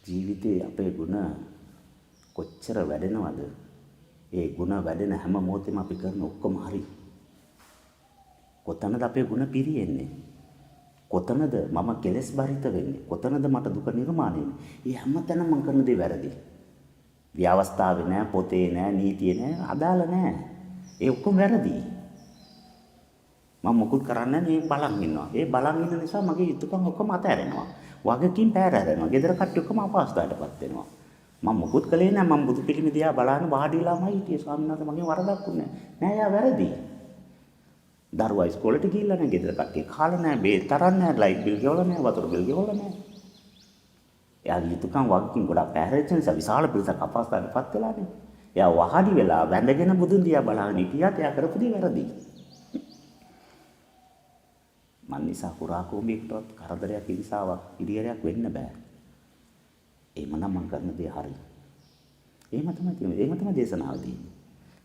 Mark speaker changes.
Speaker 1: ජීවිතේ අපේ ಗುಣ කොච්චර වැඩෙනවද? ඒ ಗುಣ වැඩෙන හැම මොහොතෙම අපි කරන ඔක්කොම හරි. කොතනද අපේ ಗುಣ පිරියෙන්නේ? කොතනද මම කෙලස් බරිත වෙන්නේ? කොතනද මට දුක නිර්මාණය වෙන්නේ? මේ හැමතැනම මම කරන දේ වැරදි. ව්‍යවස්ථාවේ නෑ, පොතේ නෑ, නීතියේ නෑ, අදාළ නෑ. ඒ ඔක්කොම වැරදි. මම මොකුත් කරන්නේ නෑ, මේ බලන් ඉන්නවා. ඒ බලන් ඉන්න නිසා මගේ යුතුයකම් ඔක්කොම අතහැරෙනවා. වගකීම් පැහැරෙනවා. ගෙදර කට්ටිය ඔක්කොම අපහසුතාවයටපත් වෙනවා. මම මොකුත් කළේ නෑ. මම බුදු පිළිම දිහා බලන වාඩිලාමයි හිටියේ. ස්වාමීන් වහන්සේ මගේ වරදක් වුණේ නෑ. නෑ යා වැරදි. දරුවා ඉස්කෝලේට ගිහිල්ලා නෑ. ගෙදර කට්ටිය කාලා නෑ. බේත් තරන් නෑ. ලයිට් බිල් ගෙවලා නෑ. වතුර බිල් ගෙවලා නෑ. එයාගේ යුතුයකම් වගකීම් ගොඩක් පැහැරෙච්ච නිසා විශාල පිරිසක් අපහසුතාවයටපත් වෙලානේ. එයා වහඩි වෙලා වැඳගෙන බුදුන් දිහා බලන හිටියත් එයා කරපු දේ වැරදි. මන් නිසා කුරා කෝඹියකටවත් කරදරයක් හිංසාවක් ඉරියරයක් වෙන්න බෑ. එහෙමනම් මං කරන දේ හරි. එහෙම තමයි තියෙන්නේ. එහෙම තමයි දේශනාව තියෙන්නේ.